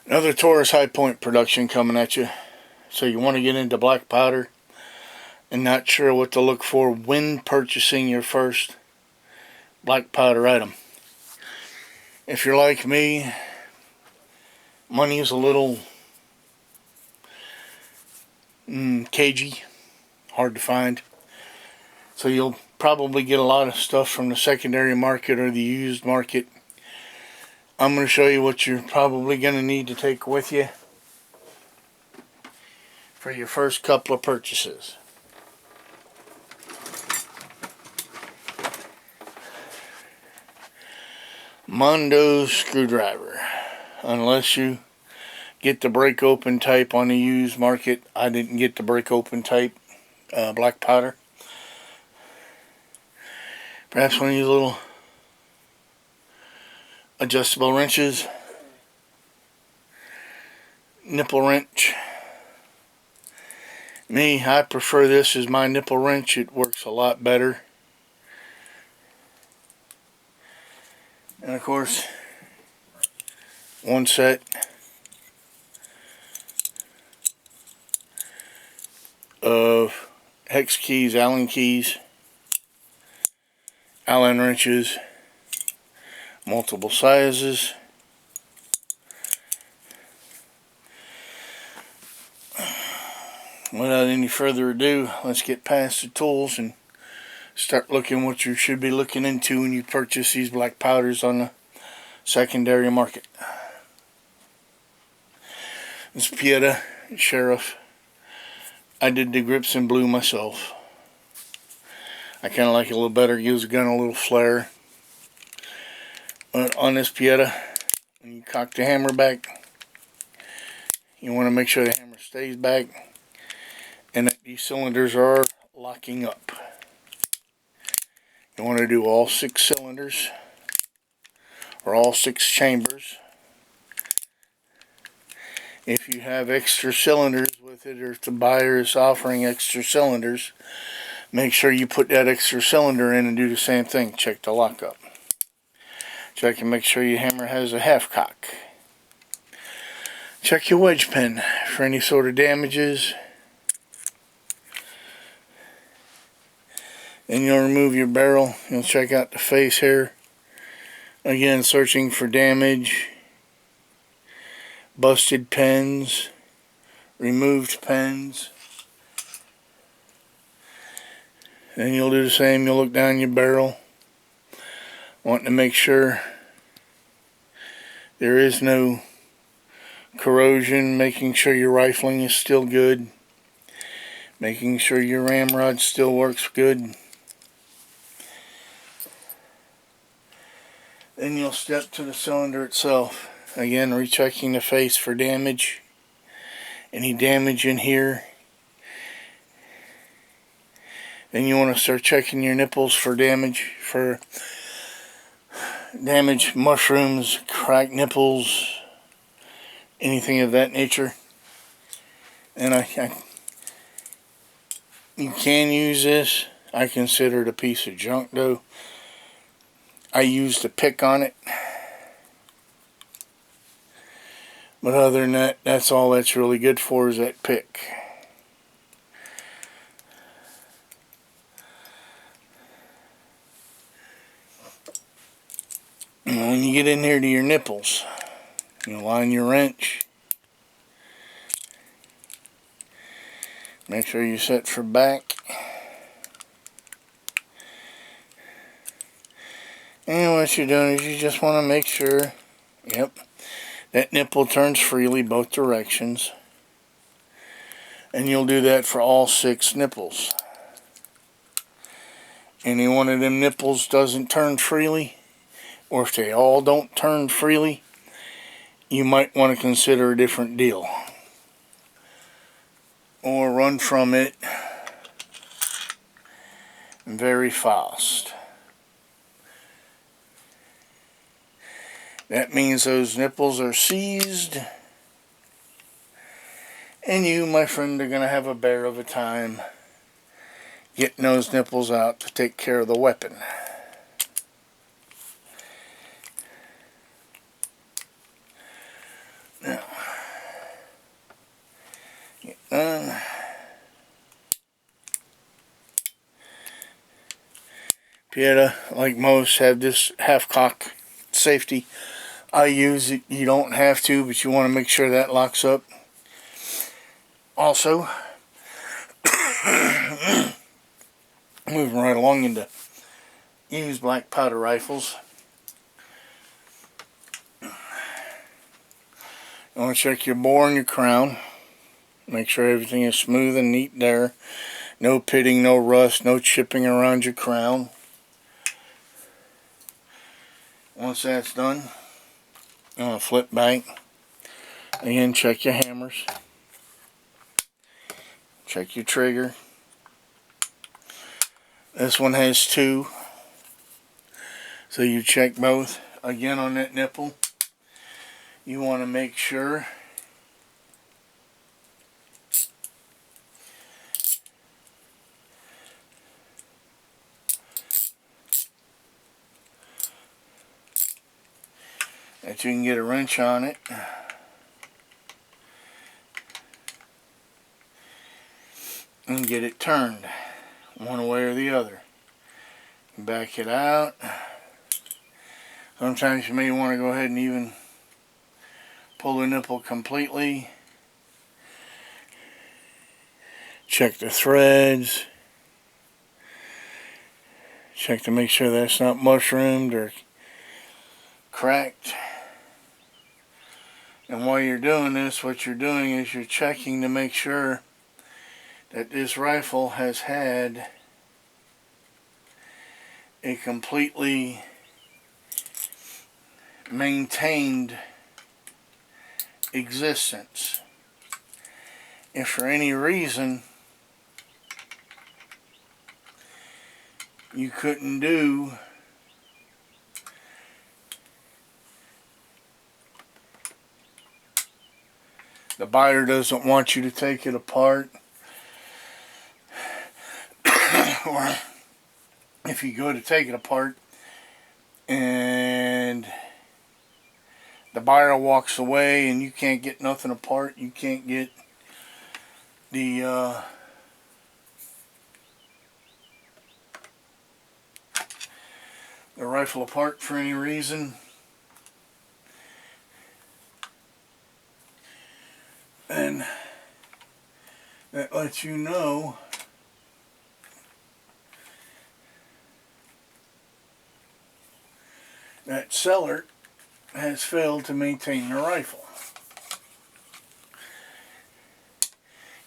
Another Taurus High Point production coming at you. So you want to get into black powder and not sure what to look for when purchasing your first black powder item. If you're like me, money is a little cagey, hard to find. So you'll probably get a lot of stuff from the secondary market or the used market. I'm going to show you what you're probably going to need to take with you for your first couple of purchases. Mondo screwdriver. Unless you get the break open type on the used market. I didn't get the break open type black powder. Perhaps one of these little adjustable wrenches. Nipple wrench. Me, I prefer this as my nipple wrench. It works a lot better. And of course, one set of hex keys, Allen keys, Allen wrenches, multiple sizes. Without any further ado, let's get past the tools and start looking what you should be looking into when you purchase these black powders on the secondary market. This Pieta Sheriff. I did the grips in blue myself. I kind of like it a little better. Gives the gun a little flare. But on this Pieta, when you cock the hammer back, you want to make sure the hammer stays back and that these cylinders are locking up. You want to do all 6 cylinders or all 6 chambers. If you have extra cylinders with it, or if the buyer is offering extra cylinders, make sure you put that extra cylinder in and do the same thing. Check the lockup. Check and make sure your hammer has a half cock. Check your wedge pin for any sort of damages. Then you'll remove your barrel. You'll check out the face here. Again, searching for damage, busted pins, removed pins. Then you'll do the same. You'll look down your barrel, wanting to make sure there is no corrosion, making sure your rifling is still good, making sure your ramrod still works good. Then you'll step to the cylinder itself. Again, rechecking the face for damage. Any damage in here. Then you want to start checking your nipples for damage. Mushrooms, cracked nipples, anything of that nature. And you can use this. I consider it a piece of junk though. I used a pick on it. But other than that, that's all that's really good for is that pick. And when you get in here to your nipples, you line your wrench. Make sure you're set for back. And what you're doing is you just want to make sure, that nipple turns freely both directions. And you'll do that for all 6 nipples. Any one of them nipples doesn't turn freely, or if they all don't turn freely, you might want to consider a different deal. Or run from it very fast. That means those nipples are seized, and you, my friend, are going to have a bear of a time getting those nipples out to take care of the weapon. Now, Pieta, like most, have this half-cock safety. I use it. You don't have to, but you want to make sure that locks up. Also, moving right along into used black powder rifles. You want to check your bore and your crown. Make sure everything is smooth and neat there. No pitting, no rust, no chipping around your crown. Once that's done, you want to flip back. Again, check your hammers. Check your trigger. This one has two, so you check both. Again, on that nipple, you want to make sure that you can get a wrench on it and get it turned one way or the other. Back it out. Sometimes you may want to go ahead and even pull the nipple completely. Check the threads. Check to make sure that's not mushroomed or cracked. And while you're doing this, what you're doing is you're checking to make sure that this rifle has had a completely maintained existence. If for any reason you couldn't do the buyer doesn't want you to take it apart, or if you go to take it apart and the buyer walks away and you can't get nothing apart, you can't get the rifle apart for any reason, and that lets you know that seller has failed to maintain the rifle.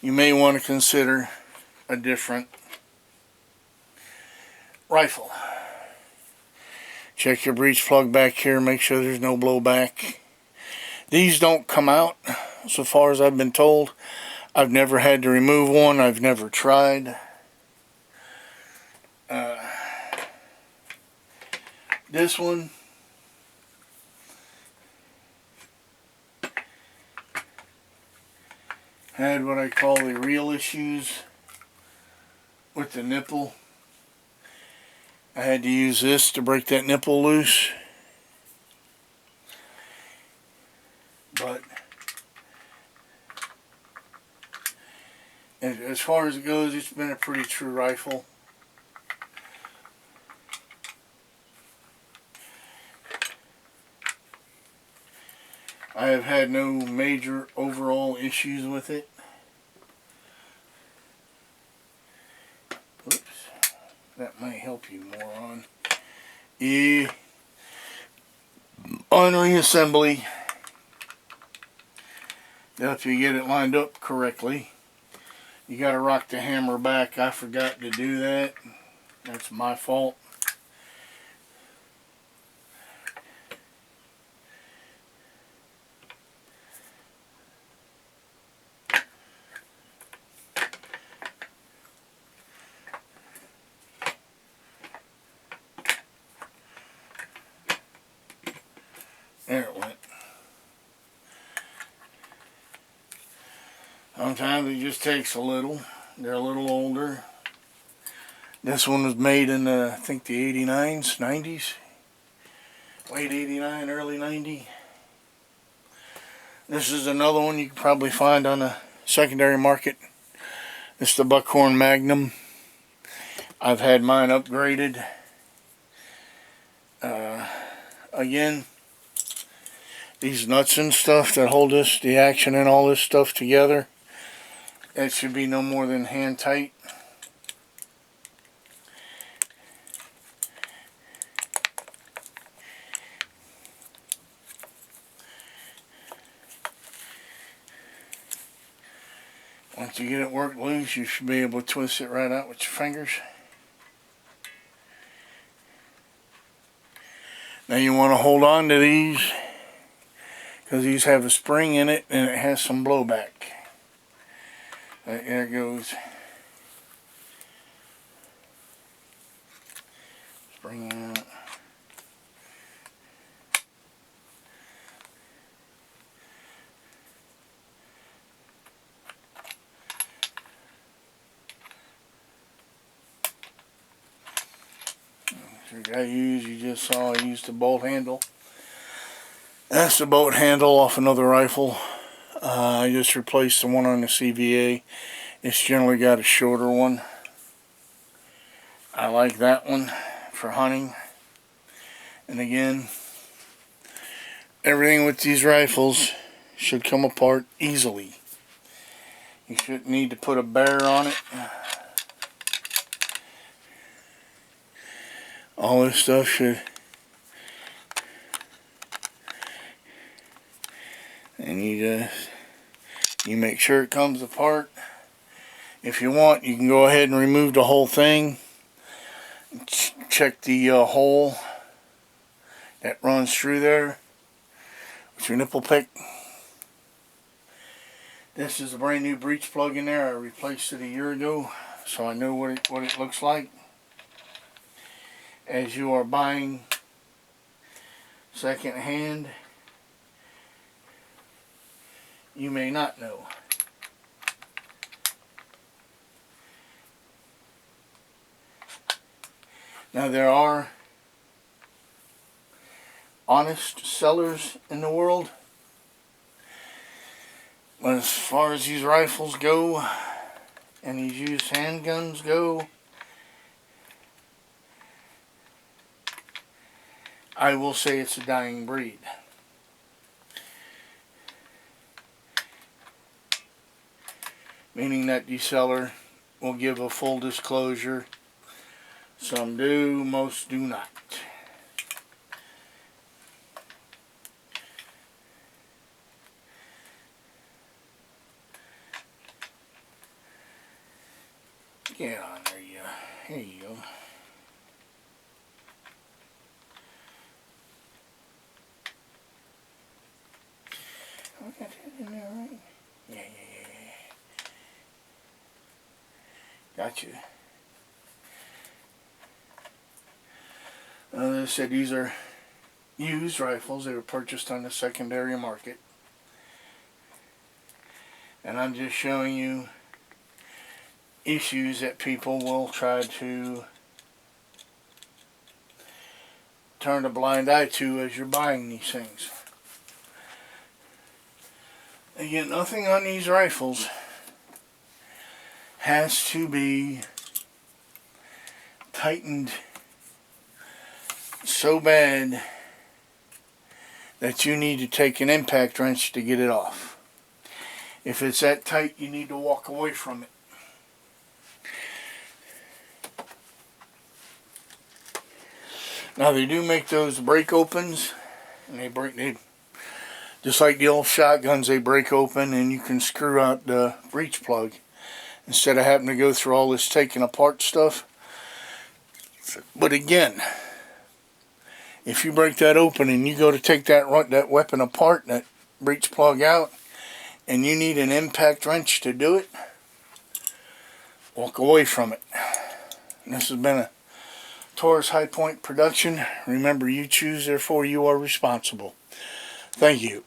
You may want to consider a different rifle. Check your breech plug back here, make sure there's no blowback. These don't come out, so far as I've been told. I've never had to remove one, I've never tried. This one had what I call the real issues with the nipple. I had to use this to break that nipple loose. But as far as it goes, it's been a pretty true rifle. I have had no major overall issues with it. Oops, that might help you more on. On reassembly, to help you get it lined up correctly, you got to rock the hammer back. I forgot to do that. That's my fault. There it went. Sometimes it just takes a little. They're a little older. This one was made in I think the 89s, 90s. Late 89, early 90. This is another one you can probably find on the secondary market. It's the Buckhorn Magnum. I've had mine upgraded. again, these nuts and stuff that hold this, the action and all this stuff together, it should be no more than hand tight. Once you get it worked loose, you should be able to twist it right out with your fingers. Now you want to hold on to these because these have a spring in it and it has some blowback. There it goes. Spring out. You just saw I used the bolt handle. That's the bolt handle off another rifle. I just replaced the one on the CVA. It's generally got a shorter one. I like that one for hunting. And again, everything with these rifles should come apart easily. You shouldn't need to put a bear on it. All this stuff should, and you make sure it comes apart. If you want, you can go ahead and remove the whole thing. Check the hole that runs through there with your nipple pick. This is a brand new breech plug in there. I replaced it a year ago, so I know what it looks like. As you are buying second hand, you may not know. Now there are honest sellers in the world, but as far as these rifles go and these used handguns go, I will say it's a dying breed. Meaning that the seller will give a full disclosure. Some do, most do not. Get on there, you. Here you go. I got that in there, right? Yeah. Gotcha. They said these are used rifles. They were purchased on the secondary market. And I'm just showing you issues that people will try to turn a blind eye to as you're buying these things. Again, nothing on these rifles has to be tightened so bad that you need to take an impact wrench to get it off. If it's that tight, you need to walk away from it. Now they do make those break opens, and they just like the old shotguns, they break open and you can screw out the breech plug instead of having to go through all this taking apart stuff. But again, if you break that open and you go to take that weapon apart, that breech plug out, and you need an impact wrench to do it, walk away from it. And this has been a Taurus High Point production. Remember, you choose, therefore you are responsible. Thank you.